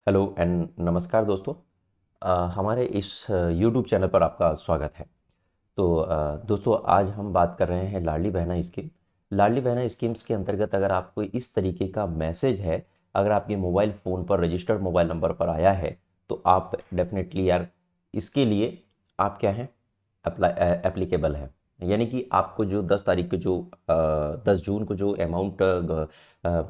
Hello and नमस्कार दोस्तों। हमारे इस यूट्यूब चैनल पर आपका स्वागत है। तो दोस्तों आज हम बात कर रहे हैं लाडली बहना स्कीम। लाडली बहना स्कीम्स के अंतर्गत अगर आपको इस तरीके का मैसेज है, अगर आपके मोबाइल फ़ोन पर रजिस्टर्ड मोबाइल नंबर पर आया है, तो आप डेफिनेटली यार इसके लिए आप क्या हैं, अप्लाई एप्लीकेबल है। यानी कि आपको जो 10 तारीख को जो 10 जून को जो अमाउंट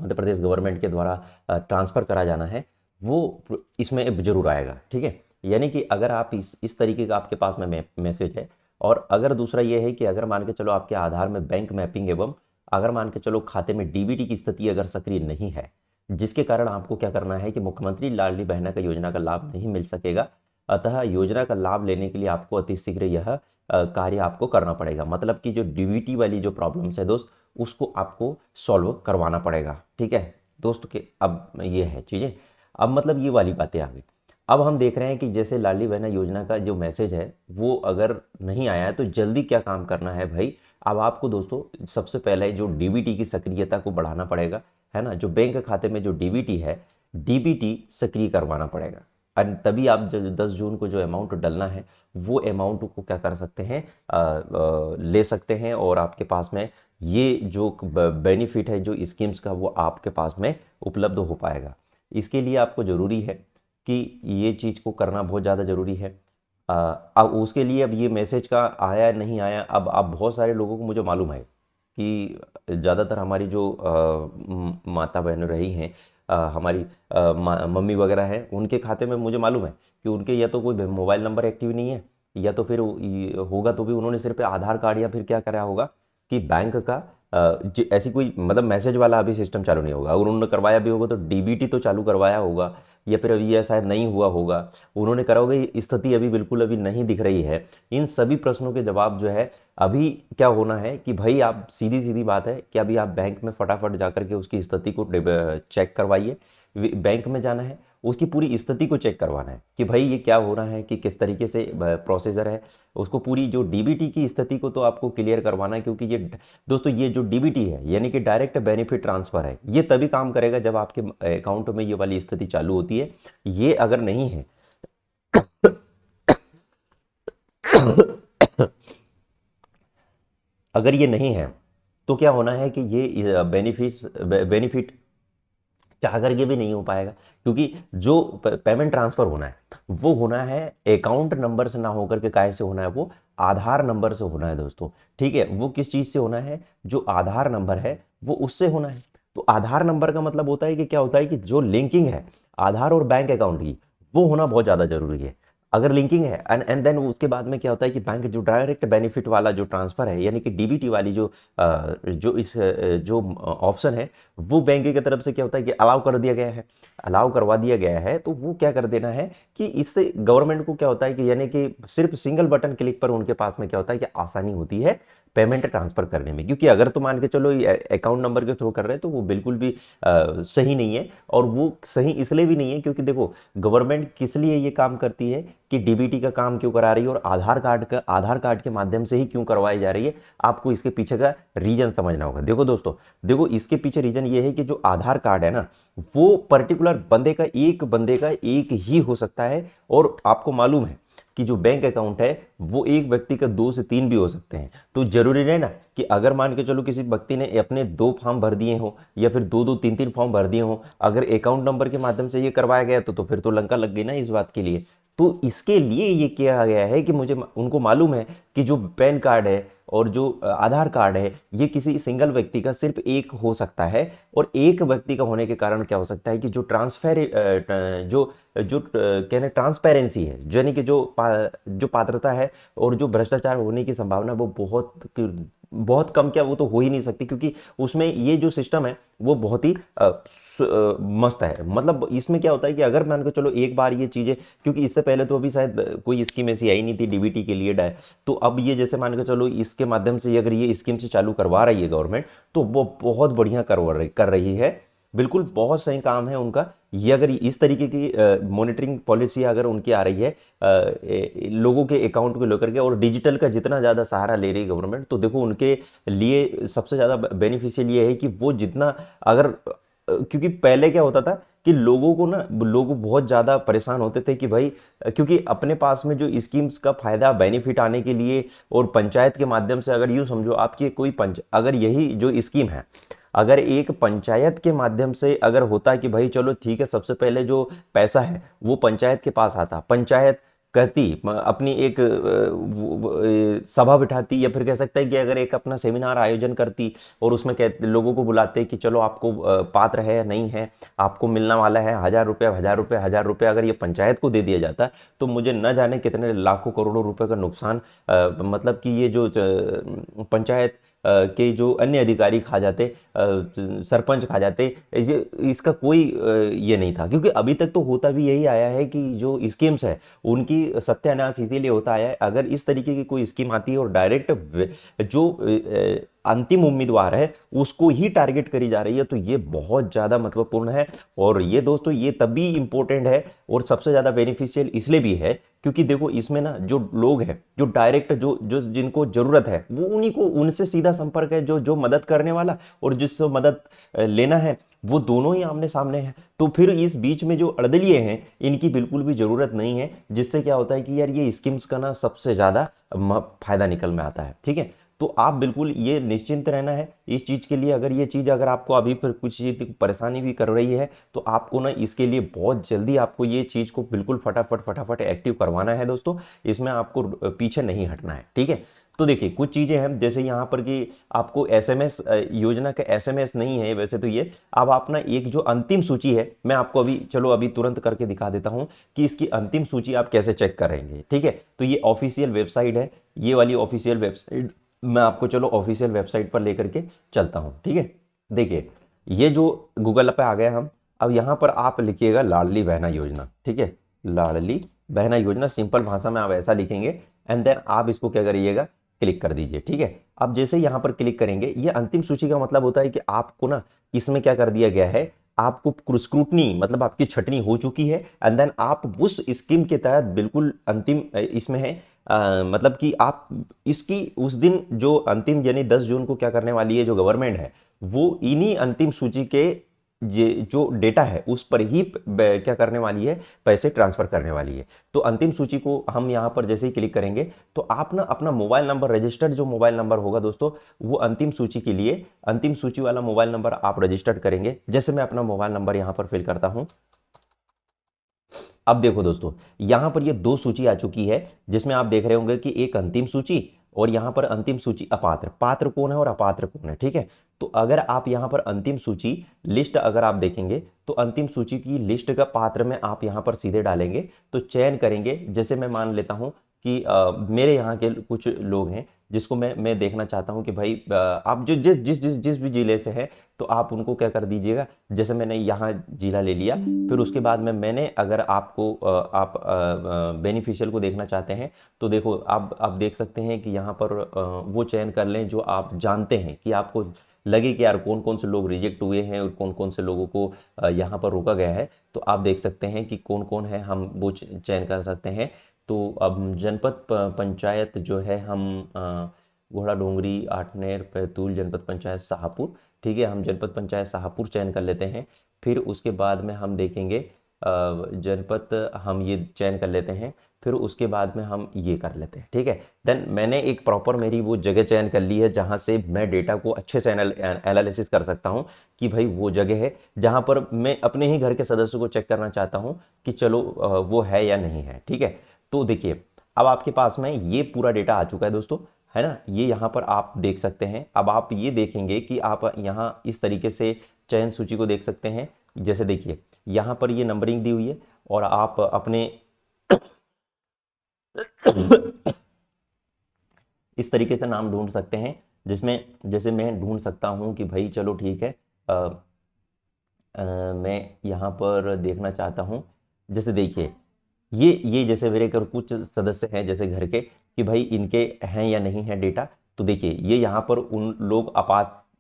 मध्य प्रदेश गवर्नमेंट के द्वारा ट्रांसफ़र करा जाना है, वो इसमें ज़रूर आएगा। ठीक है, यानी कि अगर आप इस तरीके का आपके पास में मैसेज है, और अगर दूसरा ये है कि अगर मान के चलो आपके आधार में बैंक मैपिंग एवं अगर मान के चलो खाते में डीबीटी की स्थिति अगर सक्रिय नहीं है, जिसके कारण आपको क्या करना है कि मुख्यमंत्री लाडली बहना का योजना का लाभ नहीं मिल सकेगा। अतः योजना का लाभ लेने के लिए आपको अतिशीघ्र यह कार्य आपको करना पड़ेगा। मतलब कि जो डीबीटी वाली जो प्रॉब्लम्स है दोस्त, उसको आपको सॉल्व करवाना पड़ेगा। ठीक है दोस्त, के अब ये है चीज़ें। अब मतलब ये वाली बातें आ गई। अब हम देख रहे हैं कि जैसे लाडली बहना योजना का जो मैसेज है वो अगर नहीं आया है, तो जल्दी क्या काम करना है भाई। अब आपको दोस्तों सबसे पहले जो डीबीटी की सक्रियता को बढ़ाना पड़ेगा, है ना। जो बैंक खाते में जो डीबीटी है, डीबीटी सक्रिय करवाना पड़ेगा। और तभी आप जो 10 जून को जो अमाउंट डलना है, वो अमाउंट को क्या कर सकते हैं, ले सकते हैं। और आपके पास में ये जो बेनिफिट है जो स्कीम्स का, वो आपके पास में उपलब्ध हो पाएगा। इसके लिए आपको ज़रूरी है कि ये चीज़ को करना बहुत ज़्यादा ज़रूरी है। अब उसके लिए अब ये मैसेज का आया नहीं आया, अब बहुत सारे लोगों को मुझे मालूम है कि ज़्यादातर हमारी जो माता बहन रही हैं, हमारी मम्मी वगैरह हैं, उनके खाते में मुझे मालूम है कि उनके या तो कोई मोबाइल नंबर एक्टिव नहीं है, या तो फिर होगा तो भी उन्होंने सिर्फ आधार कार्ड या फिर क्या करा होगा कि बैंक का ऐसी कोई मतलब मैसेज वाला अभी सिस्टम चालू नहीं होगा। अगर उन्होंने करवाया भी होगा तो डीबीटी तो चालू करवाया होगा, या फिर अभी यह शायद नहीं हुआ होगा। उन्होंने करा होगा, ये स्थिति अभी बिल्कुल अभी नहीं दिख रही है। इन सभी प्रश्नों के जवाब जो है अभी क्या होना है कि भाई आप सीधी सीधी बात है कि अभी आप बैंक में फटाफट जाकर के उसकी स्थिति को चेक करवाइए। बैंक में जाना है, उसकी पूरी स्थिति को चेक करवाना है कि भाई ये क्या हो रहा है, कि किस तरीके से प्रोसीजर है। उसको पूरी जो डीबीटी की स्थिति को तो आपको क्लियर करवाना है, क्योंकि ये दोस्तों ये जो डीबीटी है यानी कि डायरेक्ट बेनिफिट ट्रांसफ़र है, ये तभी काम करेगा जब आपके अकाउंट में ये वाली स्थिति चालू होती है। ये अगर नहीं है अगर ये नहीं है तो क्या होना है कि ये बेनिफिट चाह करके भी नहीं हो पाएगा। क्योंकि जो पेमेंट ट्रांसफर होना है, वो होना है अकाउंट नंबर से ना होकर के काहे से होना है, वो आधार नंबर से होना है दोस्तों। ठीक है, वो किस चीज़ से होना है, जो आधार नंबर है वो उससे होना है। तो आधार नंबर का मतलब होता है कि क्या होता है कि जो लिंकिंग है आधार और बैंक अकाउंट की, वो होना बहुत ज़्यादा जरूरी है। अगर लिंकिंग है एंड देन उसके बाद में क्या होता है कि बैंक जो डायरेक्ट बेनिफिट वाला जो ट्रांसफर है, यानी कि डीबीटी वाली जो ऑप्शन है, वो बैंक की तरफ से क्या होता है कि अलाउ कर दिया गया है। अलाउ करवा दिया गया है, तो वो क्या कर देना है कि इससे गवर्नमेंट को क्या होता है कि यानी कि सिर्फ सिंगल बटन क्लिक पर उनके पास में क्या होता है कि आसानी होती है पेमेंट ट्रांसफर करने में। क्योंकि अगर तो मान के चलो अकाउंट नंबर के थ्रू कर रहे हैं, तो वो बिल्कुल भी सही नहीं है। और वो सही इसलिए भी नहीं है क्योंकि देखो, गवर्नमेंट किस लिए ये काम करती है कि डीबीटी का काम क्यों करा रही है, और आधार कार्ड के माध्यम से ही क्यों करवाई जा रही है। आपको इसके पीछे का रीजन समझना होगा। देखो दोस्तों, देखो इसके पीछे रीजन ये है कि जो आधार कार्ड है ना, वो पर्टिकुलर बंदे का एक ही हो सकता है। और आपको मालूम है कि जो बैंक अकाउंट है वो एक व्यक्ति का 2 से 3 भी हो सकते हैं। तो जरूरी नहीं ना कि अगर मान के चलो किसी व्यक्ति ने अपने 2 फॉर्म भर दिए हो, या फिर 2-2 3-3 फॉर्म भर दिए हो, अगर अकाउंट नंबर के माध्यम से ये करवाया गया तो फिर तो लंका लग गई ना इस बात के लिए। तो इसके लिए ये किया गया है कि मुझे उनको मालूम है कि जो पैन कार्ड है और जो आधार कार्ड है, ये किसी सिंगल व्यक्ति का सिर्फ एक हो सकता है। और एक व्यक्ति का होने के कारण क्या हो सकता है कि जो ट्रांसफर जो जो कहने ट्रांसपेरेंसी है, यानी कि जो पात्रता है और जो भ्रष्टाचार होने की संभावना, वो बहुत कम, क्या वो तो हो ही नहीं सकती। क्योंकि उसमें ये जो सिस्टम है वो बहुत ही मस्त है। मतलब इसमें क्या होता है कि अगर मान के चलो एक बार ये चीज़ें, क्योंकि इससे पहले तो अभी शायद कोई स्कीम ऐसी आई नहीं थी डीबीटी के लिए तो अब ये जैसे मान के चलो इसके माध्यम से अगर ये स्कीम से चालू करवा रही है गवर्नमेंट, तो वो बहुत बढ़िया कर रही है। बिल्कुल बहुत सही काम है उनका। ये अगर इस तरीके की मॉनिटरिंग पॉलिसी अगर उनकी आ रही है लोगों के अकाउंट को लेकर के, और डिजिटल का जितना ज़्यादा सहारा ले रही है गवर्नमेंट, तो देखो उनके लिए सबसे ज़्यादा बेनिफिशियल ये है कि वो जितना अगर क्योंकि पहले क्या होता था कि लोगों को ना, लोग बहुत ज़्यादा परेशान होते थे कि भाई, क्योंकि अपने पास में जो स्कीम्स का फ़ायदा बेनिफिट आने के लिए और पंचायत के माध्यम से, अगर यूँ समझो आपकी कोई अगर यही जो स्कीम है, अगर एक पंचायत के माध्यम से अगर होता है कि भाई चलो ठीक है, सबसे पहले जो पैसा है वो पंचायत के पास आता, पंचायत कहती अपनी एक सभा बिठाती, या फिर कह सकते हैं कि अगर एक अपना सेमिनार आयोजन करती और उसमें कहते, लोगों को बुलाते कि चलो आपको पात्र है या नहीं है, आपको मिलने वाला है 1000 रुपये, 1000 रुपये, 1000 रुपये, अगर ये पंचायत को दे दिया जाता तो मुझे न जाने कितने लाखों करोड़ों रुपए का नुकसान, मतलब कि ये जो पंचायत के जो अन्य अधिकारी खा जाते, सरपंच खा जाते, ये इसका कोई ये नहीं था, क्योंकि अभी तक तो होता भी यही आया है कि जो स्कीम्स है उनकी सत्यानाश इसीलिए होता आया है, अगर इस तरीके की कोई स्कीम आती है और डायरेक्ट जो अंतिम उम्मीदवार है उसको ही टारगेट करी जा रही है, तो ये बहुत ज़्यादा महत्वपूर्ण है। और ये दोस्तों ये तभी इंपॉर्टेंट है और सबसे ज़्यादा बेनिफिशियल इसलिए भी है क्योंकि देखो इसमें ना जो लोग हैं, जो डायरेक्ट जो जो जिनको जरूरत है वो उन्हीं को, उनसे सीधा संपर्क है, जो जो मदद करने वाला और जिससे मदद लेना है, वो दोनों ही आमने सामने हैं। तो फिर इस बीच में जो अड़दलिए हैं इनकी बिल्कुल भी जरूरत नहीं है, जिससे क्या होता है कि यार ये स्कीम्स का ना सबसे ज़्यादा फायदा निकल में आता है। ठीक है, तो आप बिल्कुल ये निश्चिंत रहना है इस चीज़ के लिए। अगर ये चीज़ अगर आपको अभी फिर कुछ चीज़ की परेशानी भी कर रही है तो आपको ना इसके लिए बहुत जल्दी आपको ये चीज़ को बिल्कुल फटाफट फटाफट एक्टिव करवाना है दोस्तों, इसमें आपको पीछे नहीं हटना है। ठीक है, तो देखिए कुछ चीज़ें हैं जैसे यहाँ पर कि आपको एसएमएस योजना का एसएमएस नहीं है वैसे तो ये, अब आप ना एक जो अंतिम सूची है मैं आपको अभी चलो अभी तुरंत करके दिखा देता हूँ कि इसकी अंतिम सूची आप कैसे चेक करेंगे। ठीक है, तो ये ऑफिशियल वेबसाइट है, ये वाली ऑफिशियल वेबसाइट मैं आपको चलो ऑफिशियल वेबसाइट पर लेकर के चलता हूँ। ठीक है, देखिए ये जो गूगल पे आ गए हम, अब यहाँ पर आप लिखिएगा लाडली बहना योजना। ठीक है, लाडली बहना योजना, सिंपल भाषा में आप ऐसा लिखेंगे एंड देन आप इसको क्या करिएगा, क्लिक कर दीजिए। ठीक है, अब जैसे यहाँ पर क्लिक करेंगे, ये अंतिम सूची का मतलब होता है कि आपको ना इसमें क्या कर दिया गया है, आपको स्क्रूटनी मतलब आपकी छटनी हो चुकी है एंड देन आप उस स्कीम के तहत बिल्कुल अंतिम इसमें है, मतलब कि आप इसकी उस दिन जो अंतिम यानी 10 जून को क्या करने वाली है जो गवर्नमेंट है, वो इन्हीं अंतिम सूची के ये जो डेटा है उस पर ही क्या करने वाली है, पैसे ट्रांसफर करने वाली है। तो अंतिम सूची को हम यहाँ पर जैसे ही क्लिक करेंगे तो आप ना अपना मोबाइल नंबर, रजिस्टर्ड जो मोबाइल नंबर होगा दोस्तों, वो अंतिम सूची के लिए अंतिम सूची वाला मोबाइल नंबर आप रजिस्टर्ड करेंगे। जैसे मैं अपना मोबाइल नंबर यहाँ पर फिल करता हूँ, अब देखो दोस्तों यहां पर ये दो सूची आ चुकी है जिसमें आप देख रहे होंगे कि एक अंतिम सूची और यहां पर अंतिम सूची अपात्र, पात्र कौन है और अपात्र कौन है। ठीक है, तो अगर आप यहां पर अंतिम सूची लिस्ट अगर आप देखेंगे तो अंतिम सूची की लिस्ट का पात्र में आप यहां पर सीधे डालेंगे तो चयन करेंगे। जैसे मैं मान लेता हूं कि मेरे यहाँ के कुछ लोग हैं जिसको मैं देखना चाहता हूं कि भाई आप जो जिस जिस जिस जिस भी जिले से हैं तो आप उनको क्या कर दीजिएगा, जैसे मैंने यहाँ जिला ले लिया, फिर उसके बाद में मैंने अगर आपको आप बेनिफिशियल को देखना चाहते हैं तो देखो आप देख सकते हैं कि यहाँ पर वो चयन कर लें जो आप जानते हैं कि आपको लगे कि यार कौन कौन से लोग रिजेक्ट हुए हैं और कौन कौन से लोगों को यहाँ पर रोका गया है। तो आप देख सकते हैं कि कौन कौन है, हम वो चयन कर सकते हैं। तो अब जनपद पंचायत जो है हम घोड़ा डोंगरी, आठनेर, बैतूल जनपद पंचायत शाहपुर, ठीक है, हम जनपद पंचायत शाहपुर चयन कर लेते हैं। फिर उसके बाद में हम देखेंगे जनपद हम ये चयन कर लेते हैं, फिर उसके बाद में हम ये कर लेते हैं। ठीक है, देन मैंने एक प्रॉपर मेरी वो जगह चयन कर ली है जहाँ से मैं डेटा को अच्छे से एनालिसिस कर सकता हूँ कि भाई वो जगह है जहाँ पर मैं अपने ही घर के सदस्यों को चेक करना चाहता हूँ कि चलो वो है या नहीं है। ठीक है, तो देखिए अब आपके पास में ये पूरा डेटा आ चुका है दोस्तों, है ना, ये यहाँ पर आप देख सकते हैं। अब आप ये देखेंगे कि आप यहाँ इस तरीके से चयन सूची को देख सकते हैं। जैसे देखिए यहाँ पर ये नंबरिंग दी हुई है और आप अपने इस तरीके से नाम ढूंढ सकते हैं, जिसमें जैसे मैं ढूंढ सकता हूं कि भाई चलो ठीक है मैं यहाँ पर देखना चाहता हूं। जैसे देखिए ये जैसे मेरे घर कुछ सदस्य हैं जैसे घर के कि भाई इनके हैं या नहीं है डेटा, तो देखिए ये यहाँ पर उन लोग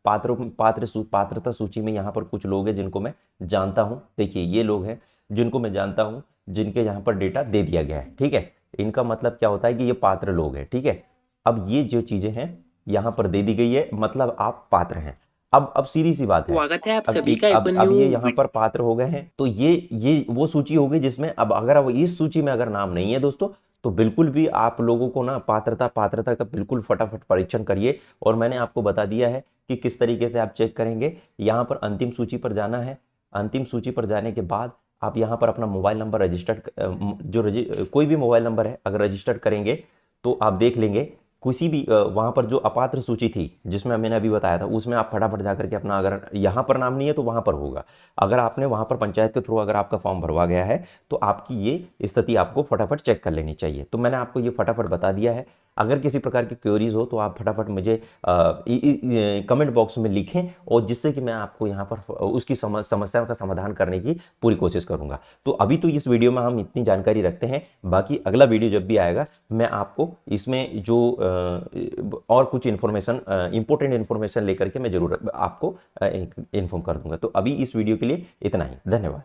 पात्रता सूची में यहाँ पर कुछ लोग हैं जिनको मैं जानता हूँ। देखिए ये लोग हैं जिनको मैं जानता हूँ जिनके यहाँ पर डेटा दे दिया गया है। ठीक है, इनका मतलब क्या होता है कि ये पात्र लोग हैं। ठीक है, अब ये जो चीज़ें हैं यहाँ पर दे दी गई है मतलब आप पात्र हैं। अब सीधी सी बात है, स्वागत है आप अब सभी का एक अब ये न्यू यहाँ पर पात्र हो गए हैं, तो ये वो सूची हो गई जिसमें अब अगर अब इस सूची में अगर नाम नहीं है दोस्तों, तो बिल्कुल भी आप लोगों को ना पात्रता का बिल्कुल फटाफट परीक्षण करिए। और मैंने आपको बता दिया है कि किस तरीके से आप चेक करेंगे। यहाँ पर अंतिम सूची पर जाना है। अंतिम सूची पर जाने के बाद आप यहाँ पर अपना मोबाइल नंबर रजिस्टर्ड, कोई भी मोबाइल नंबर है अगर रजिस्टर्ड करेंगे तो आप देख लेंगे किसी भी वहाँ पर जो अपात्र सूची थी जिसमें मैंने अभी बताया था, उसमें आप फटाफट जाकर के अपना, अगर यहाँ पर नाम नहीं है तो वहाँ पर होगा। अगर आपने वहाँ पर पंचायत के थ्रू अगर आपका फॉर्म भरवा गया है तो आपकी ये स्थिति आपको फटाफट चेक कर लेनी चाहिए। तो मैंने आपको ये फटाफट बता दिया है। अगर किसी प्रकार की क्वेरीज हो तो आप फटाफट मुझे कमेंट बॉक्स में लिखें, और जिससे कि मैं आपको यहाँ पर उसकी समस्या का समाधान करने की पूरी कोशिश करूँगा। तो अभी तो इस वीडियो में हम इतनी जानकारी रखते हैं, बाकी अगला वीडियो जब भी आएगा मैं आपको इसमें जो और कुछ इन्फॉर्मेशन, इंपॉर्टेंट इन्फॉर्मेशन लेकर के मैं ज़रूर आपको इन्फॉर्म कर दूंगा। तो अभी इस वीडियो के लिए इतना ही, धन्यवाद।